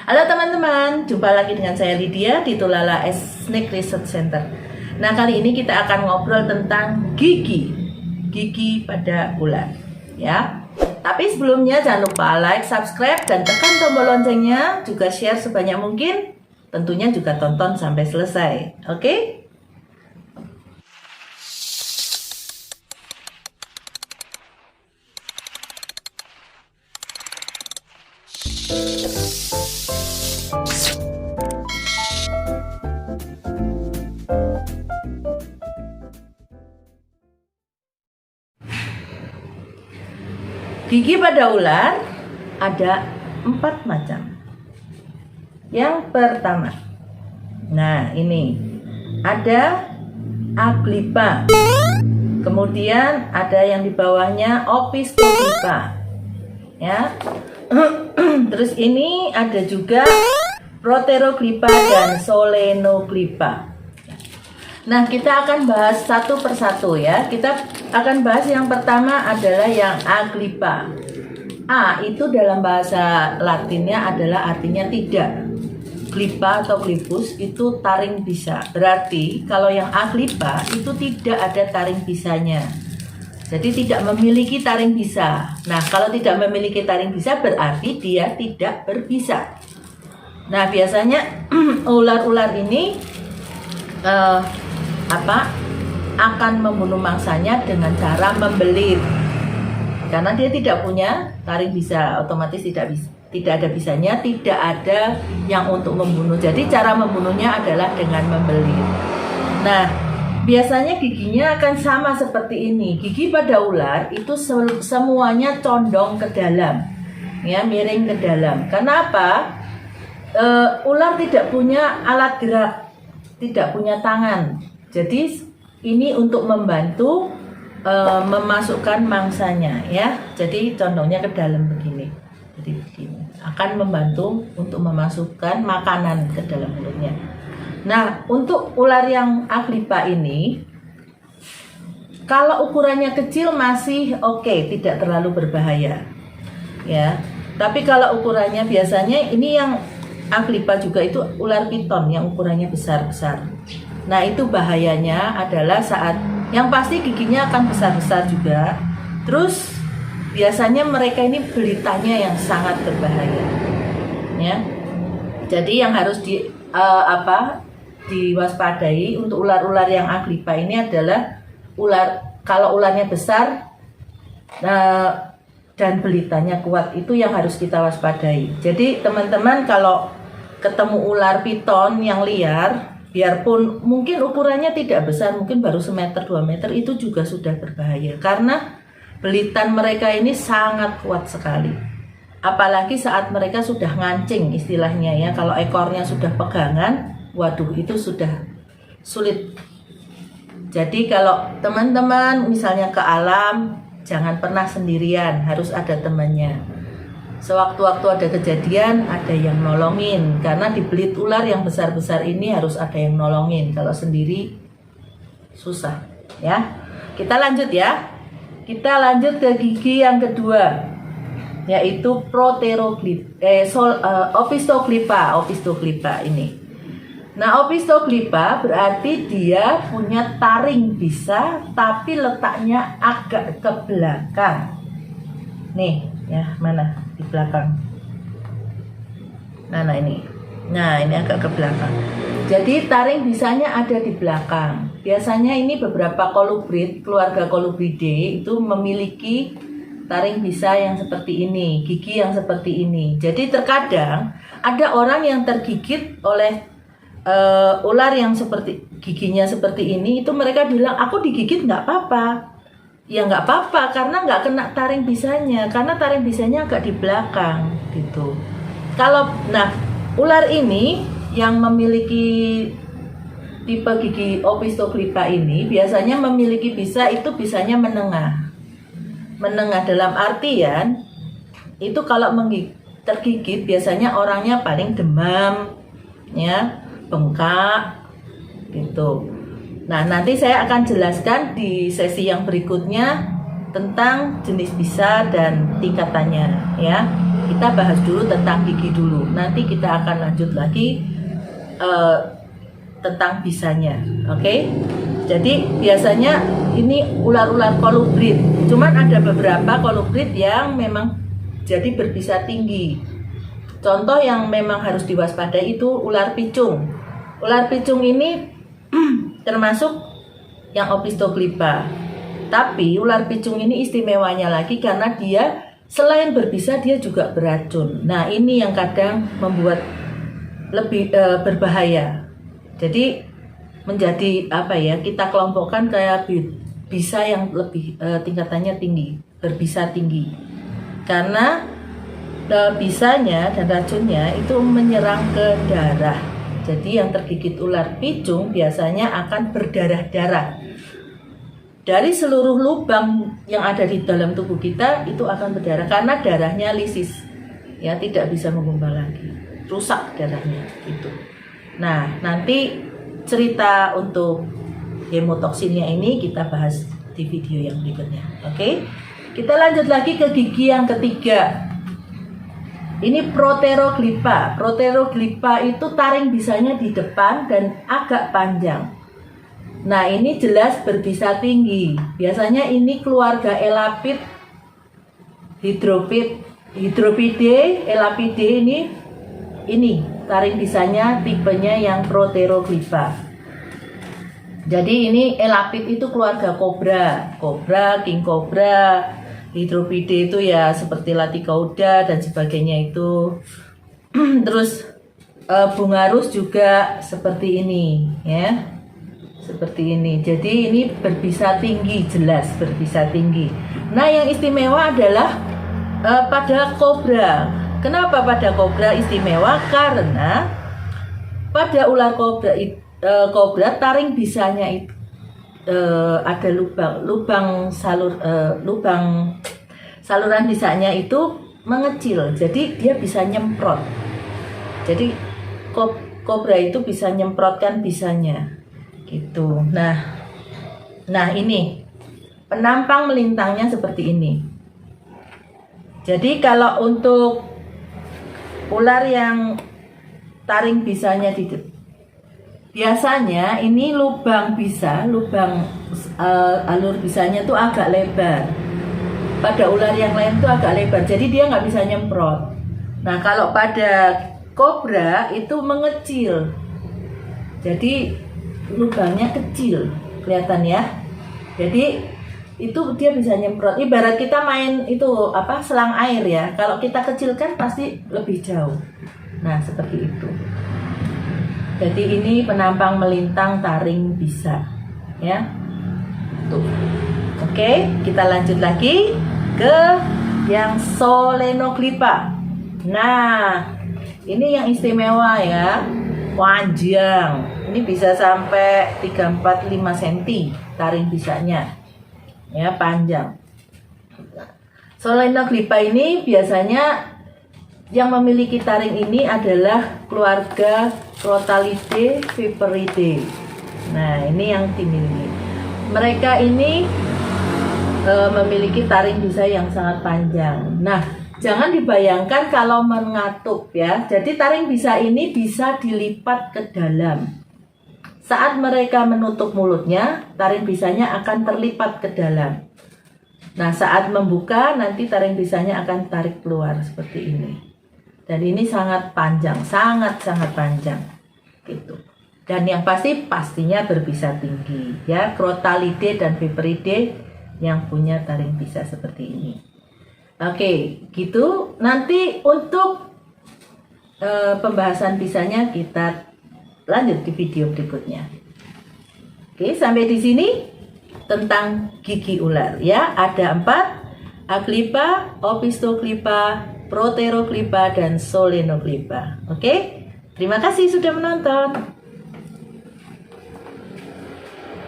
Halo teman-teman, jumpa lagi dengan saya Lydia di Tulala Snake Research Center. Nah, kali ini kita akan ngobrol tentang gigi pada ular, ya. Tapi sebelumnya jangan lupa like, subscribe, dan tekan tombol loncengnya, juga share sebanyak mungkin. Tentunya juga tonton sampai selesai, oke? Gigi pada ular ada 4 macam. Yang pertama, nah ini ada Aglipa, kemudian ada yang di bawahnya Opistoglypha, ya. Terus ini ada juga Proteroglypha dan Solenoglypha. Nah, kita akan bahas satu persatu ya. Kita akan bahas yang pertama adalah yang Aglipa. A itu dalam bahasa Latinnya adalah artinya tidak. Glypha atau glyphus itu taring bisa. Berarti kalau yang Aglipa itu tidak ada taring bisanya. Jadi tidak memiliki taring bisa. Nah, kalau tidak memiliki taring bisa berarti dia tidak berbisa. Nah, biasanya ular-ular ini akan membunuh mangsanya dengan cara membelit, karena dia tidak punya taring bisa, otomatis tidak ada bisanya, tidak ada yang untuk membunuh. Jadi cara membunuhnya adalah dengan membelit. Nah, biasanya giginya akan sama seperti ini. Gigi pada ular itu semuanya condong ke dalam, ya, miring ke dalam. Kenapa? Ular tidak punya alat gerak, tidak punya tangan. Jadi ini untuk membantu memasukkan mangsanya, ya. Jadi condongnya ke dalam begini. Jadi begini akan membantu untuk memasukkan makanan ke dalam mulutnya. Nah, untuk ular yang Aglipa ini, kalau ukurannya kecil masih oke, tidak terlalu berbahaya, ya. Tapi kalau ukurannya biasanya ini yang Aglipa juga itu ular piton yang ukurannya besar-besar. Nah, itu bahayanya adalah saat yang pasti giginya akan besar-besar juga. Terus biasanya mereka ini belitanya yang sangat berbahaya, ya. Jadi yang harus diwaspadai untuk ular-ular yang Aglipa ini adalah kalau ularnya besar dan belitanya kuat, itu yang harus kita waspadai. Jadi teman-teman kalau ketemu ular piton yang liar, biarpun mungkin ukurannya tidak besar, mungkin baru 1 meter 2 meter, itu juga sudah berbahaya karena belitan mereka ini sangat kuat sekali. Apalagi saat mereka sudah ngancing istilahnya, ya. Kalau ekornya sudah pegangan, waduh, itu sudah sulit. Jadi kalau teman-teman misalnya ke alam, jangan pernah sendirian, harus ada temannya. Sewaktu-waktu ada kejadian, ada yang nolongin. Karena dibelit ular yang besar-besar ini harus ada yang nolongin. Kalau sendiri susah, ya. Kita lanjut ya. Kita lanjut ke gigi yang kedua, yaitu Opistoglypha ini. Nah, Opistoglypha berarti dia punya taring bisa, tapi letaknya agak ke belakang. Nih, ya, mana? Di belakang. Nah ini. Nah, ini agak ke belakang. Jadi taring bisanya ada di belakang. Biasanya ini beberapa kolubrid, keluarga Colubridae itu memiliki taring bisa yang seperti ini, gigi yang seperti ini. Jadi terkadang ada orang yang tergigit oleh ular yang seperti giginya seperti ini, itu mereka bilang, aku digigit nggak apa-apa. Ya nggak apa-apa, karena nggak kena taring bisanya, karena taring bisanya agak di belakang gitu. Nah, ular ini yang memiliki tipe gigi Opistoglypha ini biasanya memiliki bisa itu bisanya menengah. Menengah dalam artian itu kalau tergigit biasanya orangnya paling demam, ya, bengkak gitu. Nah, nanti saya akan jelaskan di sesi yang berikutnya tentang jenis bisa dan tingkatannya, ya. kita bahas dulu tentang gigi dulu. Nanti kita akan lanjut lagi tentang bisanya. Oke? Jadi biasanya ini ular-ular kolubrid. Cuman ada beberapa kolubrid yang memang jadi berbisa tinggi. Contoh yang memang harus diwaspadai itu ular picung. Ular picung ini termasuk yang Opisthoglypha. Tapi ular picung ini istimewanya lagi karena dia selain berbisa dia juga beracun. Nah, ini yang kadang membuat lebih berbahaya. Jadi menjadi apa ya? Kita kelompokkan kayak bisa yang lebih tingkatannya tinggi, berbisa tinggi. Karena bisanya dan racunnya itu menyerang ke darah. Jadi yang tergigit ular picung biasanya akan berdarah-darah. Dari seluruh lubang yang ada di dalam tubuh kita itu akan berdarah karena darahnya lisis, ya tidak bisa menggumpal lagi, rusak darahnya gitu. Nah, nanti cerita untuk hemotoksinnya ini kita bahas di video yang berikutnya. Oke, kita lanjut lagi ke gigi yang ketiga. Ini Proteroglypha. Proteroglypha itu taring bisanya di depan dan agak panjang. Nah, ini jelas berbisa tinggi. Biasanya ini keluarga Elapid, Hydropidae, Elapidae ini taring bisanya tipenya yang Proteroglypha. Jadi ini Elapid itu keluarga kobra, king cobra, Hydropidae itu ya seperti Laticauda dan sebagainya itu. Terus Bungarus juga seperti ini, ya. Seperti ini. Jadi ini berbisa tinggi, jelas berbisa tinggi. Nah, yang istimewa adalah pada kobra. Kenapa pada kobra istimewa? Karena pada ular kobra taring bisanya itu ada lubang saluran bisanya itu mengecil. Jadi dia bisa nyemprot. Jadi kobra itu bisa nyemprotkan bisanya. Gitu. Nah ini penampang melintangnya seperti ini. Jadi kalau untuk ular yang taring bisanya biasanya ini lubang alur bisanya tuh agak lebar. Pada ular yang lain tuh agak lebar. Jadi dia nggak bisa nyemprot. Nah, kalau pada kobra itu mengecil. Jadi lubangnya kecil, kelihatan ya. Jadi itu dia bisa nyemprot. Ibarat kita main itu selang air ya. Kalau kita kecilkan pasti lebih jauh. Nah, seperti itu. Jadi ini penampang melintang taring bisa, ya. Tuh. Oke, kita lanjut lagi ke yang Solenoglypha. Nah, ini yang istimewa ya. Panjang. Ini bisa sampai 3, 4, 5 cm taring bisanya. Ya, panjang. Solenoglypha ini biasanya yang memiliki taring ini adalah keluarga Crotalidae Viperidae. Nah, ini yang dimiliki. Mereka ini memiliki taring bisa yang sangat panjang. Nah, jangan dibayangkan kalau mengatup ya. Jadi taring bisa ini bisa dilipat ke dalam. Saat mereka menutup mulutnya, taring bisanya akan terlipat ke dalam. Nah, saat membuka nanti taring bisanya akan tarik keluar seperti ini. Dan ini sangat panjang, sangat panjang. Gitu. Dan yang pastinya berbisa tinggi ya, Crotalidae dan Viperidae yang punya taring bisa seperti ini. Oke, gitu. Nanti untuk pembahasan bisanya kita lanjut di video berikutnya. Oke, sampai di sini tentang gigi ular ya. Ada 4, Aglypha, Opisthoglypha, Proteroglypha, dan Solenoglypha. Oke, terima kasih sudah menonton.